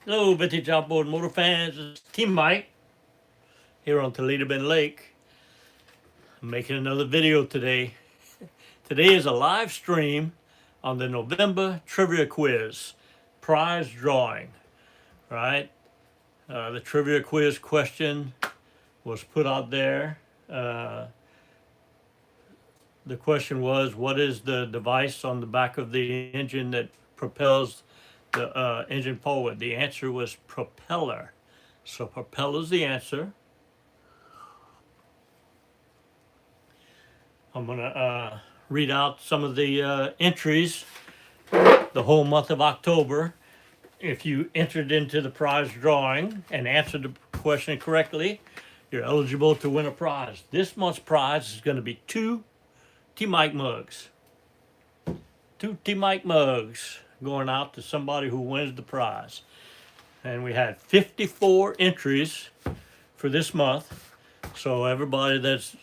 Hello, Vintage Outboard Motor fans. It's Team Mike here on Toledo Bend Lake. I'm making another video today. Today is a live stream on the November trivia quiz prize drawing. Right? The trivia quiz question was put out there. The question was, what is the device on the back of the engine that propels the engine forward? The answer was propeller. So propeller is the answer. I'm going to read out some of the entries the whole month of October. If you entered into the prize drawing and answered the question correctly, you're eligible to win a prize. This month's prize is going to be 2 T-Mike mugs. 2 T-Mike mugs going out to somebody who wins the prize. And we had 54 entries for this month. So everybody that's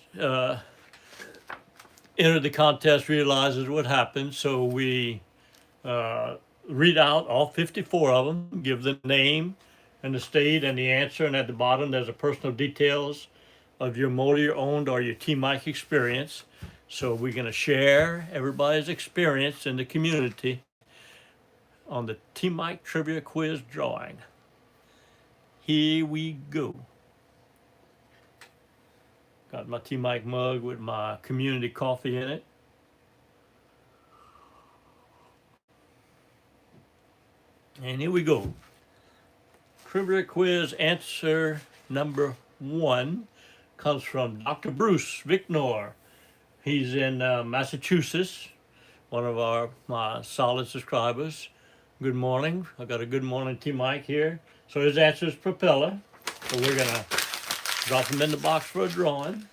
entered the contest realizes what happened. So we read out all 54 of them, give the name and the state and the answer, and at the bottom there's a personal details of your motor you owned or your T-Mike experience. So we're going to share everybody's experience in the community on the T-Mike Trivia Quiz drawing. Here we go. Got my T-Mike mug with my community coffee in it. And here we go. Trivia quiz answer number 1 comes from Dr. Bruce Vicknor. He's in Massachusetts, one of my solid subscribers. Good morning. I got a good morning T-Mike here. So his answer is propeller. So we're gonna drop him in the box for a drawing.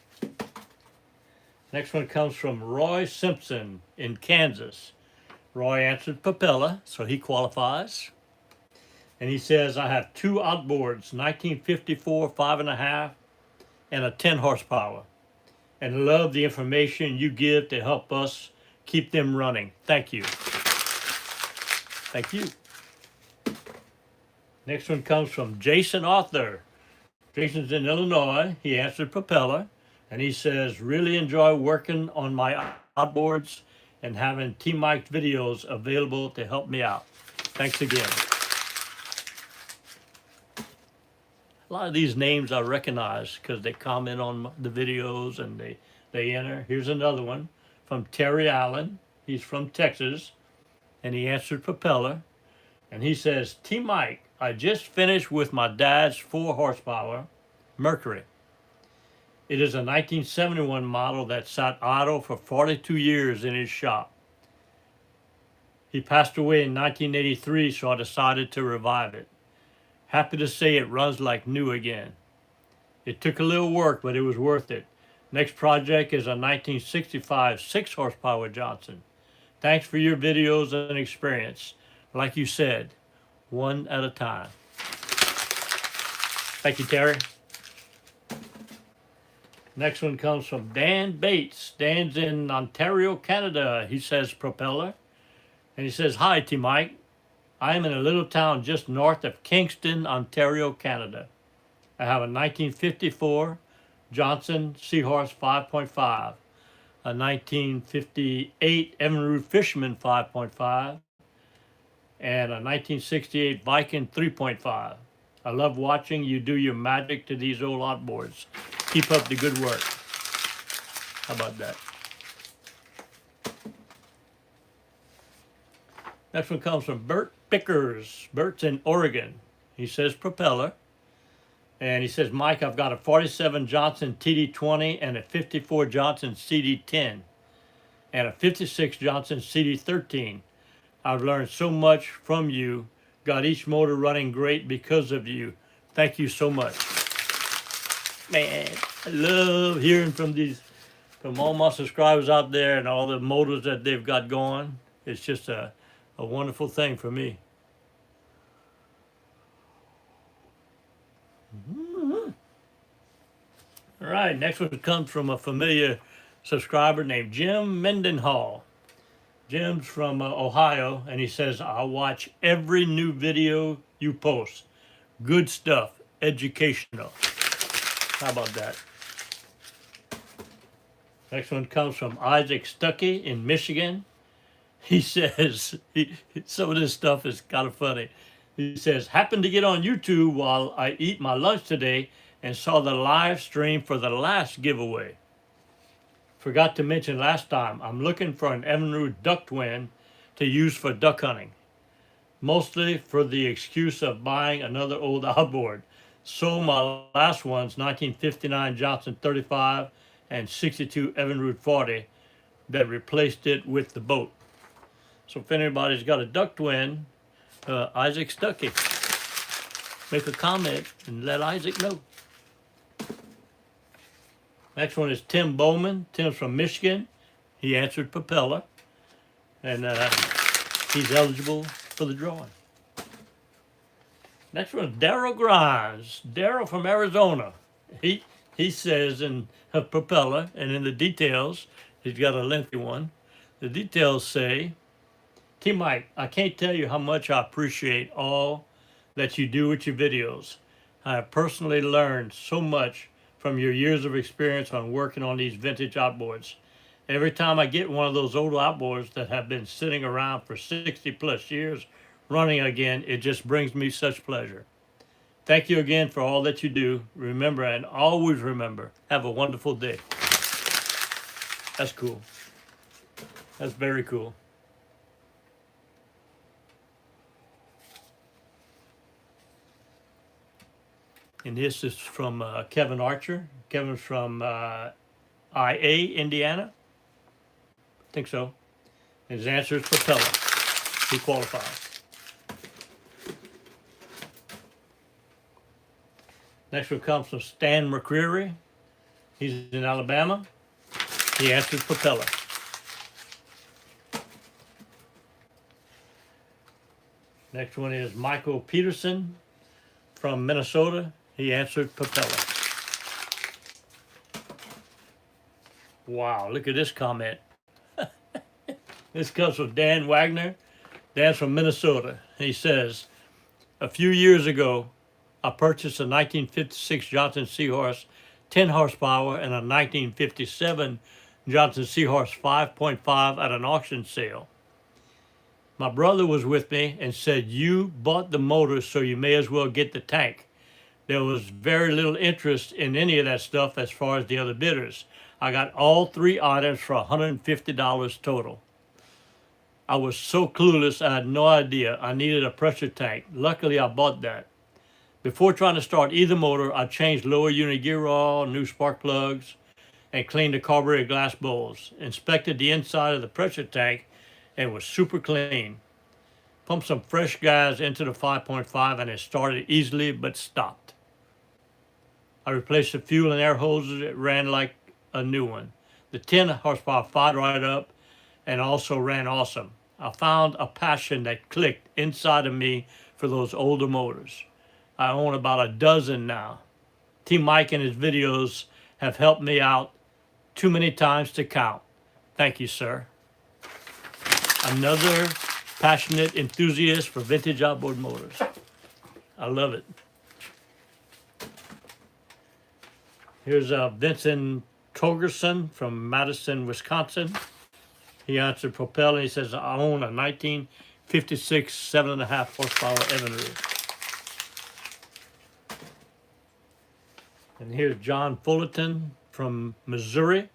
Next one comes from Roy Simpson in Kansas. Roy answered propeller, so he qualifies. And he says, I have 2 outboards, 1954 5.5 and a 10 horsepower. And love the information you give to help us keep them running. Thank you. Thank you. Next one comes from Jason Arthur. Jason's in Illinois. He answered propeller. And he says, really enjoy working on my outboards and having T-Mike videos available to help me out. Thanks again. A lot of these names I recognize because they comment on the videos and they enter. Here's another one from Terry Allen. He's from Texas, and he answered propeller. And he says, T-Mike, I just finished with my dad's 4 horsepower Mercury. It is a 1971 model that sat idle for 42 years in his shop. He passed away in 1983, so I decided to revive it. Happy to say it runs like new again. It took a little work, but it was worth it. Next project is a 1965 6 horsepower Johnson. Thanks for your videos and experience. Like you said, one at a time. Thank you, Terry. Next one comes from Dan Bates. Dan's in Ontario, Canada. He says propeller. And he says, hi, T-Mike. I am in a little town just north of Kingston, Ontario, Canada. I have a 1954 Johnson Seahorse 5.5, a 1958 Evinrude Fisherman 5.5, and a 1968 Viking 3.5. I love watching you do your magic to these old outboards. Keep up the good work. How about that? Next one comes from Bert Pickers. Bert's in Oregon. He says propeller. And he says, Mike, I've got a 47 Johnson TD20 and a 54 Johnson CD10 and a 56 Johnson CD13. I've learned so much from you. Got each motor running great because of you. Thank you so much. Man, I love hearing from all my subscribers out there and all the motors that they've got going. It's just a wonderful thing for me. All right, next one comes from a familiar subscriber named Jim Mendenhall. Jim's from Ohio, and he says, I watch every new video you post. Good stuff, educational. How about that? Next one comes from Isaac Stuckey in Michigan. He says, some of this stuff is kind of funny. He says, happened to get on YouTube while I eat my lunch today and saw the live stream for the last giveaway. Forgot to mention last time, I'm looking for an Evinrude duck twin to use for duck hunting. Mostly for the excuse of buying another old outboard. So my last one's 1959 Johnson 35 and 62 Evinrude 40 that replaced it with the boat. So if anybody's got a duck twin, Isaac Stuckey, make a comment and let Isaac know. Next one is Tim Bowman. Tim's from Michigan. He answered propeller, and he's eligible for the drawing. Next one is Daryl Grimes. Daryl from Arizona. He says in propeller, and in the details, he's got a lengthy one. The details say, T-Mike, I can't tell you how much I appreciate all that you do with your videos. I have personally learned so much from your years of experience on working on these vintage outboards. Every time I get one of those old outboards that have been sitting around for 60 plus years running again, it just brings me such pleasure. Thank you again for all that you do. Remember, and always remember, have a wonderful day. That's cool. That's very cool. And this is from Kevin Archer. Kevin's from IA, Indiana. I think so. And his answer is propeller. He qualifies. Next one comes from Stan McCreary. He's in Alabama. He answers propeller. Next one is Michael Peterson from Minnesota. He answered propeller. Wow, look at this comment. This comes from Dan Wagner. Dan's from Minnesota. He says, a few years ago, I purchased a 1956 Johnson Seahorse 10 horsepower and a 1957 Johnson Seahorse 5.5 at an auction sale. My brother was with me and said, you bought the motor, so you may as well get the tank. There was very little interest in any of that stuff as far as the other bidders. I got all three items for $150 total. I was so clueless, I had no idea I needed a pressure tank. Luckily, I bought that. Before trying to start either motor, I changed lower unit gear oil, new spark plugs, and cleaned the carburetor glass bowls. Inspected the inside of the pressure tank and was super clean. Pumped some fresh gas into the 5.5 and it started easily but stopped. I replaced the fuel and air hoses. It ran like a new one. The 10 horsepower fired right up and also ran awesome. I found a passion that clicked inside of me for those older motors. I own about a dozen now. Team Mike and his videos have helped me out too many times to count. Thank you, sir. Another passionate enthusiast for vintage outboard motors. I love it. Here's Vincent Torgerson from Madison, Wisconsin. He answered propeller. He says, I own a 1956 7.5 horsepower Evinrude. And here's John Fullerton from Missouri.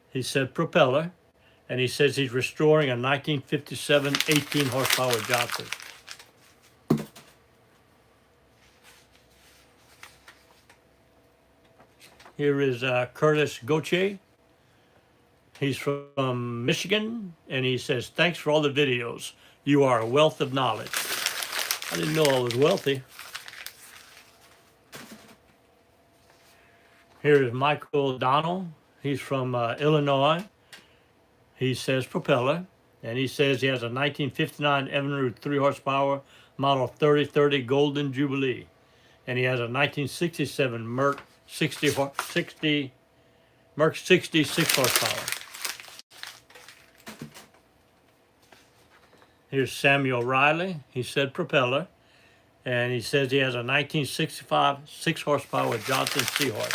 He said propeller. And he says he's restoring a 1957 18 horsepower Johnson. Here is Curtis Gauthier. He's from Michigan, and he says, thanks for all the videos. You are a wealth of knowledge. I didn't know I was wealthy. Here is Michael Donnell. He's from Illinois. He says propeller, and he says he has a 1959 Evinrude 3 horsepower model 3030 Golden Jubilee, and he has a 1967 Merc 66 horsepower. Here's Samuel Riley. He said propeller. And he says he has a 1965 6 horsepower Johnson Seahorse.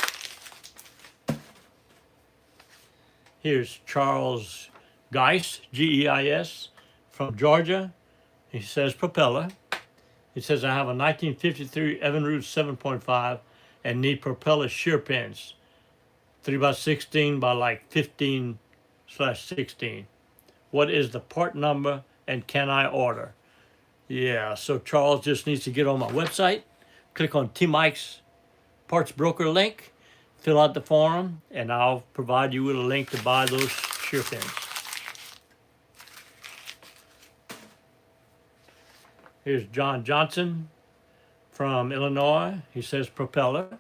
Here's Charles Geis, Geis, from Georgia. He says propeller. He says I have a 1953 Evinrude 7.5 and need propeller shear pins, 3x16 by like 15/16. What is the part number and can I order? Yeah, so Charles just needs to get on my website, click on T Mike's Parts Broker link, fill out the form, and I'll provide you with a link to buy those shear pins. Here's John Johnson from Illinois. He says propeller.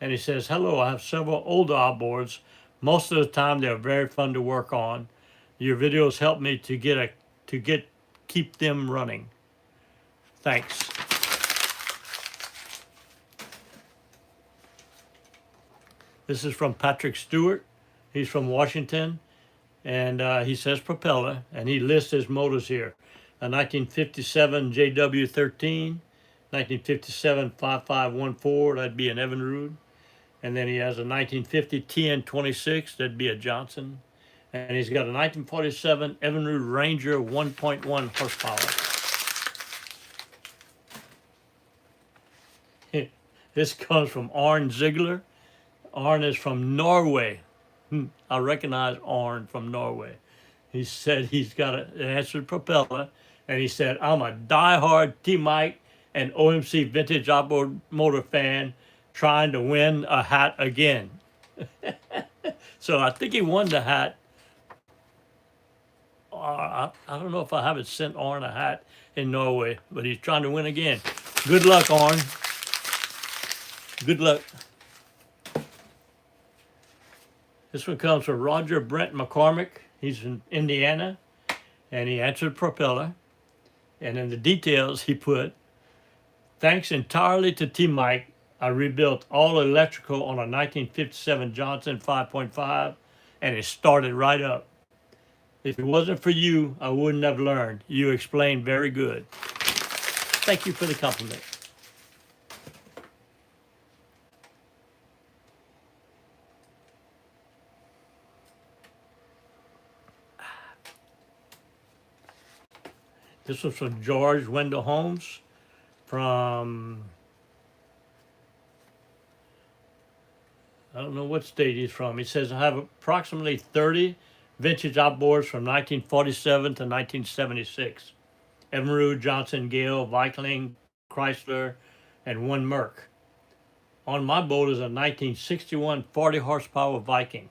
And he says, hello, I have several older outboards. Most of the time they're very fun to work on. Your videos help me to keep them running. Thanks. This is from Patrick Stewart. He's from Washington. And he says propeller. And he lists his motors here. A 1957 JW13, 1957 5514, that'd be an Evinrude. And then he has a 1950 TN26, that'd be a Johnson. And he's got a 1947 Evinrude Ranger 1.1 horsepower. This comes from Arne Ziegler. Arne is from Norway. I recognize Arne from Norway. He said he's got an answered propeller. And he said, I'm a diehard T-Mike and OMC Vintage Outboard Motor fan trying to win a hat again. So I think he won the hat. I don't know if I haven't sent Arne a hat in Norway, but he's trying to win again. Good luck, Arne. Good luck. This one comes from Roger Brent McCormick. He's in Indiana, and he answered propeller. And in the details, he put, thanks entirely to T-Mike, I rebuilt all electrical on a 1957 Johnson 5.5, and it started right up. If it wasn't for you, I wouldn't have learned. You explained very good. Thank you for the compliment. This was from George Wendell Holmes from, I don't know what state he's from. He says, I have approximately 30 vintage outboards from 1947 to 1976. Evinrude, Johnson, Gale, Viking, Chrysler, and one Merc. On my boat is a 1961 40 horsepower Viking.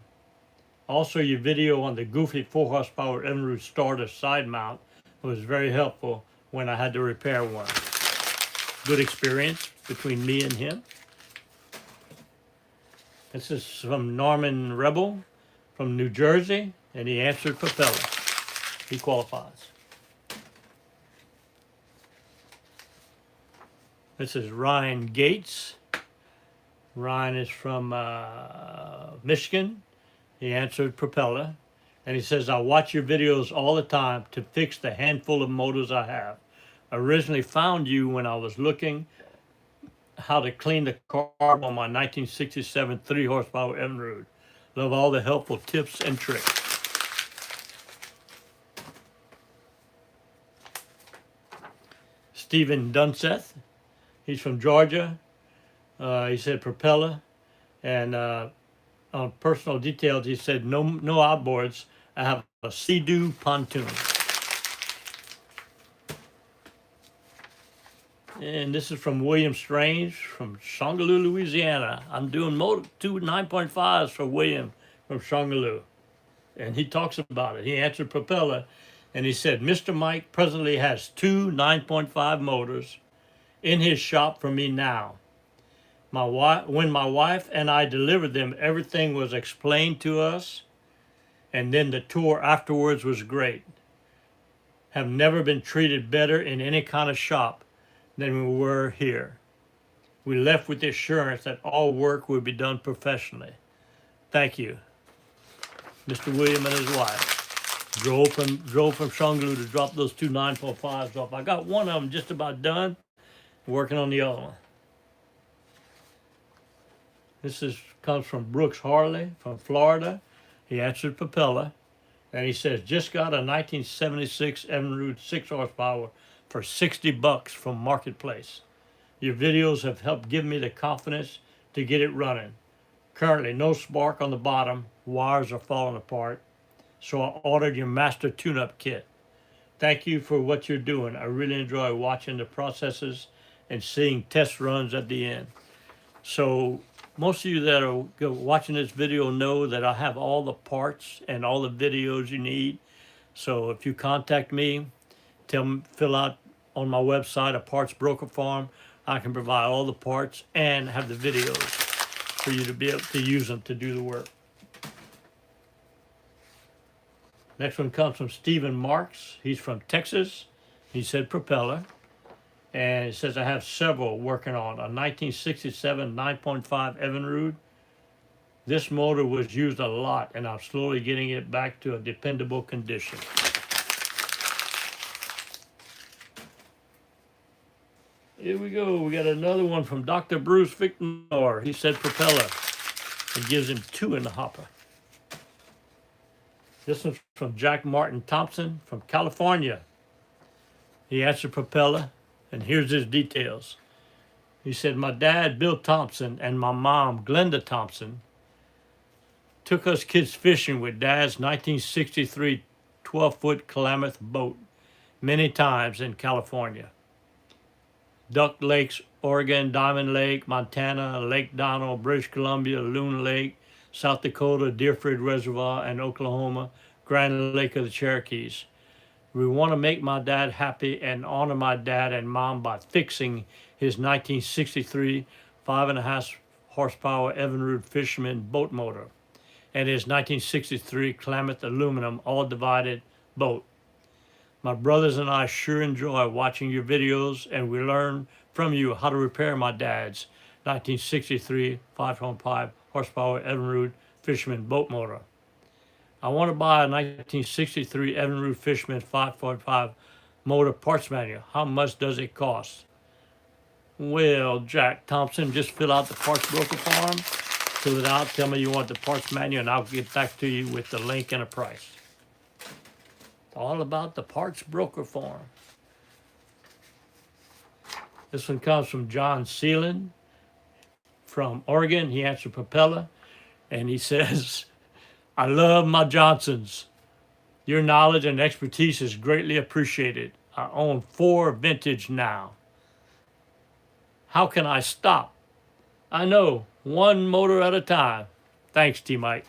Also, your video on the goofy 4 horsepower Evinrude starter side mount was very helpful when I had to repair one. Good experience between me and him. This is from Norman Rebel from New Jersey, and he answered propeller. He qualifies. This is Ryan Gates. Ryan is from Michigan. He answered propeller. And he says, I watch your videos all the time to fix the handful of motors I have. I originally found you when I was looking how to clean the carb on my 1967 3 horsepower Evinrude. Love all the helpful tips and tricks. Stephen Dunseth, he's from Georgia. He said propeller. And on personal details, he said no outboards. I have a Sea-Doo pontoon. And this is from William Strange from Shongaloo, Louisiana. I'm doing two 9.5s for William from Shongaloo. And he talks about it. He answered propeller, and he said, Mr. Mike presently has 2 9.5 motors in his shop for me now. When my wife and I delivered them, everything was explained to us, and then the tour afterwards was great. Have never been treated better in any kind of shop than we were here. We left with the assurance that all work would be done professionally. Thank you, Mr. William and his wife. Drove from Shanglu to drop those two 9.5s off. I got one of them just about done, working on the other one. Comes from Brooks Harley from Florida. He answered propeller, and he says, just got a 1976 Evinrude 6 horsepower for $60 from Marketplace. Your videos have helped give me the confidence to get it running. Currently, no spark on the bottom, wires are falling apart, so I ordered your master tune-up kit. Thank you for what you're doing. I really enjoy watching the processes and seeing test runs at the end. So most of you that are watching this video know that I have all the parts and all the videos you need. So if you contact me, fill out on my website a parts broker form. I can provide all the parts and have the videos for you to be able to use them to do the work. Next one comes from Stephen Marks. He's from Texas. He said propeller. And it says I have several working on a 1967 9.5 Evinrude. This motor was used a lot, and I'm slowly getting it back to a dependable condition. Here we go. We got another one from Dr. Bruce Victor. He said propeller. It gives him 2 in the hopper. This one's from Jack Martin Thompson from California. He answered propeller, and here's his details. He said, my dad, Bill Thompson, and my mom, Glenda Thompson, took us kids fishing with Dad's 1963 12-foot Klamath boat many times in California. Duck Lakes, Oregon, Diamond Lake, Montana, Lake Donald, British Columbia, Loon Lake, South Dakota, Deerfield Reservoir, and Oklahoma, Grand Lake of the Cherokees. We want to make my dad happy and honor my dad and mom by fixing his 1963 5.5 horsepower Evinrude Fisherman boat motor and his 1963 Klamath aluminum all divided boat. My brothers and I sure enjoy watching your videos, and we learn from you how to repair my dad's 1963 5.5 horsepower Evinrude Fisherman boat motor. I want to buy a 1963 Evinrude Fisherman 5.5 motor parts manual. How much does it cost? Well, Jack Thompson, just fill out the parts broker form, fill it out, tell me you want the parts manual, and I'll get back to you with the link and a price. It's all about the parts broker form. This one comes from John Seelan from Oregon. He answered propeller, and he says, I love my Johnsons. Your knowledge and expertise is greatly appreciated. I own 4 vintage now. How can I stop? I know, one motor at a time. Thanks, T-Mike.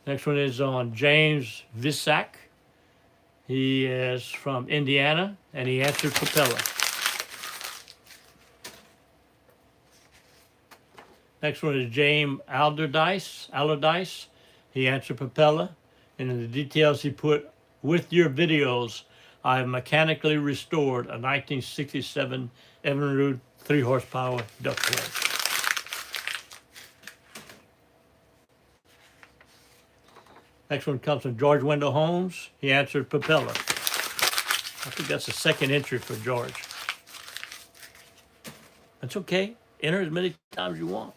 Next one is on James Visak. He is from Indiana, and he answered propeller. Next one is James Allardyce. He answered propeller. And in the details he put, with your videos, I have mechanically restored a 1967 Evinrude 3 horsepower duckplate. Next one comes from George Wendell Holmes. He answered propeller. I think that's the second entry for George. That's okay. Enter as many times as you want.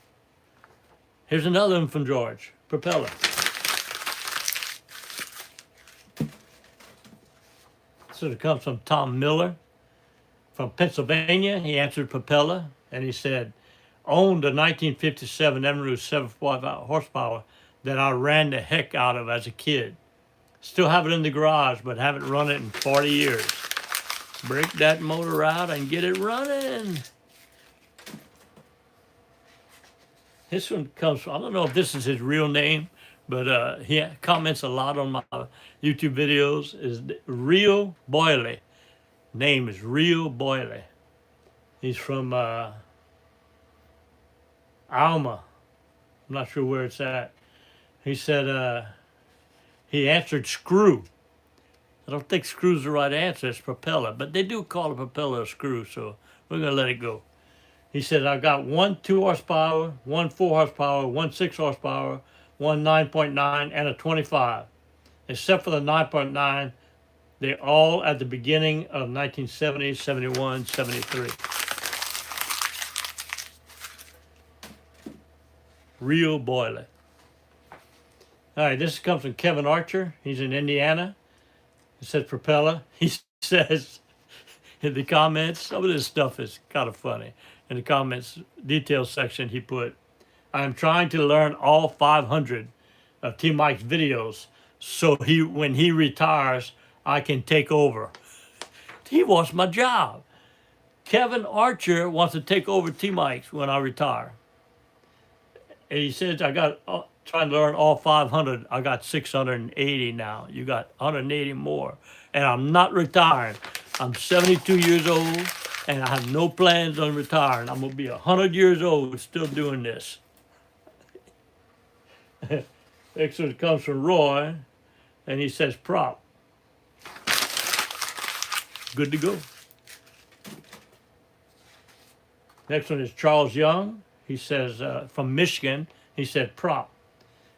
Here's another one from George. Propeller. So it comes from Tom Miller from Pennsylvania. He answered propeller, and he said, owned a 1957 Evinrude 7.5 horsepower that I ran the heck out of as a kid. Still have it in the garage, but haven't run it in 40 years. Break that motor out and get it running. This one comes from, I don't know if this is his real name, but he comments a lot on my YouTube videos. Is Real Boyley. Name is Real Boyley. He's from Alma. I'm not sure where it's at. He said he answered screw. I don't think screw's the right answer. It's propeller, but they do call a propeller a screw, so we're going to let it go. He said, I've got one 2 horsepower, one 4 horsepower, one 6 horsepower, one 9.9, and a 25. Except for the 9.9, they're all at the beginning of 1970, 71, 73. Real boiler. All right, this comes from Kevin Archer. He's in Indiana. It says propeller. He says in the comments, some of this stuff is kind of funny. In the comments details section, he put, I am trying to learn all 500 of T Mike's videos so when he retires, I can take over. He wants my job. Kevin Archer wants to take over T Mike's when I retire. And he says, I got trying to learn all 500. I got 680 now. You got 180 more. And I'm not retiring. I'm 72 years old, and I have no plans on retiring. I'm going to be 100 years old still doing this. Next one comes from Roy, and he says, prop. Good to go. Next one is Charles Young. He says, from Michigan, he said, prop.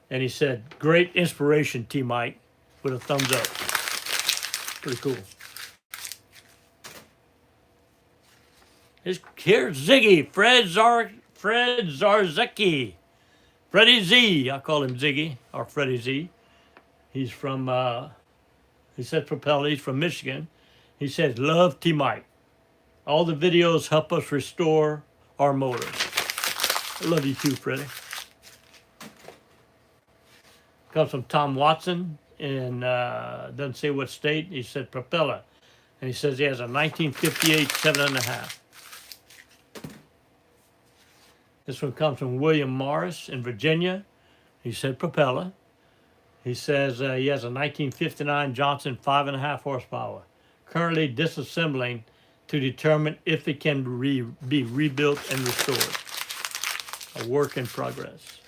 And he said, great inspiration, T. Mike, with a thumbs up. Pretty cool. Here's Ziggy, Fred Zarzecki. Freddie Z, I call him Ziggy, or Freddie Z. He's from, he said propeller, he's from Michigan. He says, love T. Mike. All the videos help us restore our motors. I love you too, Freddie. Comes from Tom Watson in, doesn't say what state. He said propeller. And he says he has a 1958 7.5. This one comes from William Morris in Virginia. He said propeller. He says he has a 1959 Johnson 5.5 horsepower. Currently disassembling to determine if it can be rebuilt and restored. A work in progress.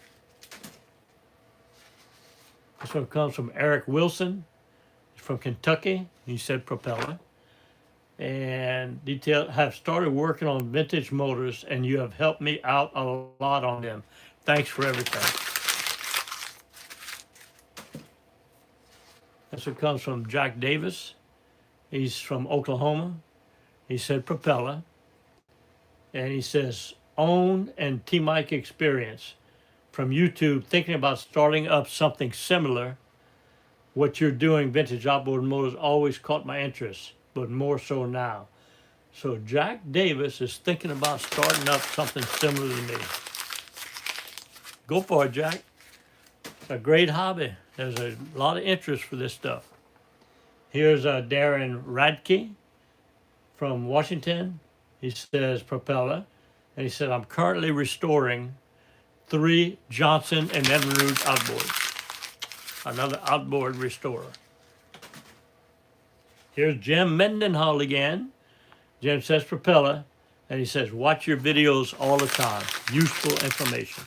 This one comes from Eric Wilson. He's from Kentucky. He said propeller. And have started working on vintage motors, and you have helped me out a lot on them. Thanks for everything. This one comes from Jack Davis. He's from Oklahoma. He said propeller. And he says, own and T Mike experience from YouTube, thinking about starting up something similar. What you're doing, vintage outboard motors, always caught my interest, but more so now. So Jack Davis is thinking about starting up something similar to me. Go for it, Jack. It's a great hobby. There's a lot of interest for this stuff. Here's Darren Radke from Washington. He says propeller. And he said, I'm currently restoring 3 Johnson Evinrude outboards. Another outboard restorer. Here's Jim Mendenhall again. Jim says propeller, and he says, watch your videos all the time. Useful information.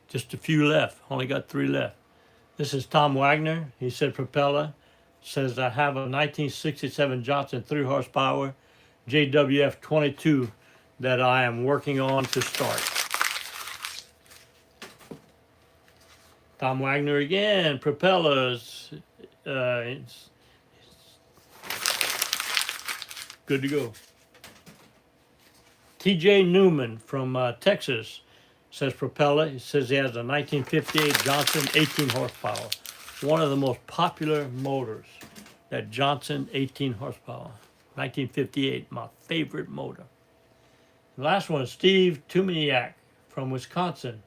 Just a few left. Only got 3 left. This is Tom Wagner. He said propeller. Says I have a 1967 Johnson 3 horsepower JWF 22 that I am working on to start. Tom Wagner again, propellers. It's good to go. TJ Newman from Texas says propeller. He says he has a 1958 Johnson 18 horsepower. One of the most popular motors, that Johnson 18 horsepower. 1958, my favorite motor. The last one is Steve Tumaniak from Wisconsin.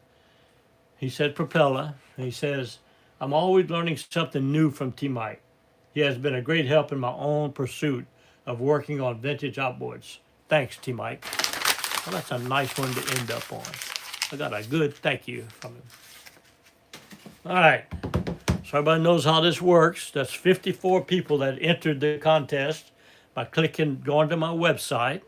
He said propeller. He says, I'm always learning something new from T. Mike. He has been a great help in my own pursuit of working on vintage outboards. Thanks, T. Mike. Well, that's a nice one to end up on. I got a good thank you from him. All right. So everybody knows how this works. That's 54 people that entered the contest by going to my website,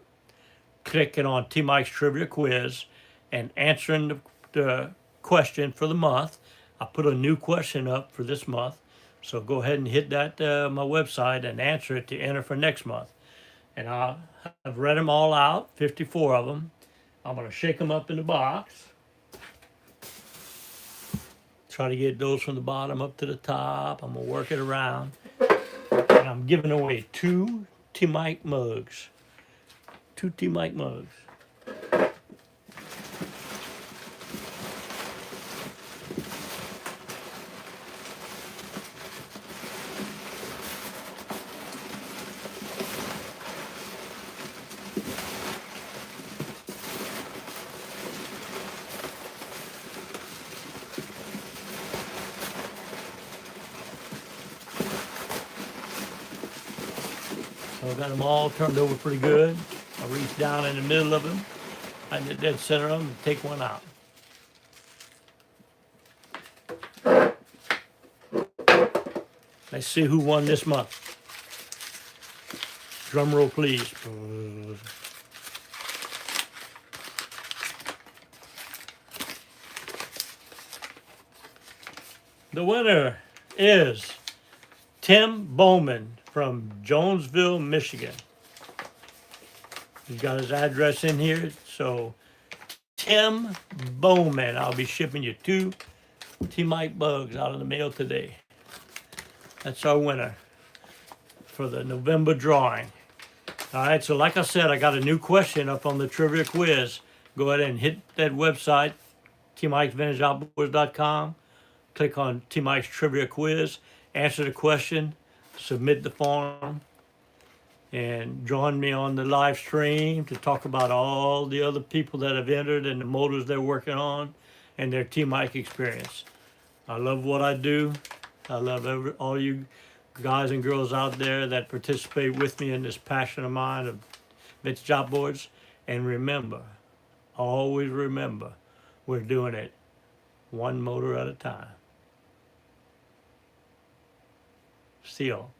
clicking on T. Mike's Trivia Quiz, and answering the question for the month. I put a new question up for this month, so go ahead and hit that my website and answer it to enter for next month. And I've read them all out, 54 of them. I'm going to shake them up in the box. Try to get those from the bottom up to the top. I'm going to work it around. And I'm giving away 2 T-Mike mugs. 2 T-Mike mugs. So I got them all turned over pretty good. I reach down in the middle of them, in the dead center of them, and take one out. Let's see who won this month. Drum roll, please. The winner is Tim Bowman from Jonesville, Michigan. He's got his address in here. So, Tim Bowman, I'll be shipping you 2 T-Mike bugs out in the mail today. That's our winner for the November drawing. All right, so like I said, I got a new question up on the trivia quiz. Go ahead and hit that website, tmikesvintageoutboards.com. Click on T-Mike's trivia quiz, answer the question, submit the form, and join me on the live stream to talk about all the other people that have entered and the motors they're working on and their T-Mike experience. I love what I do. I love all you guys and girls out there that participate with me in this passion of mine of vintage outboards. And remember, always remember, we're doing it one motor at a time. See y'all.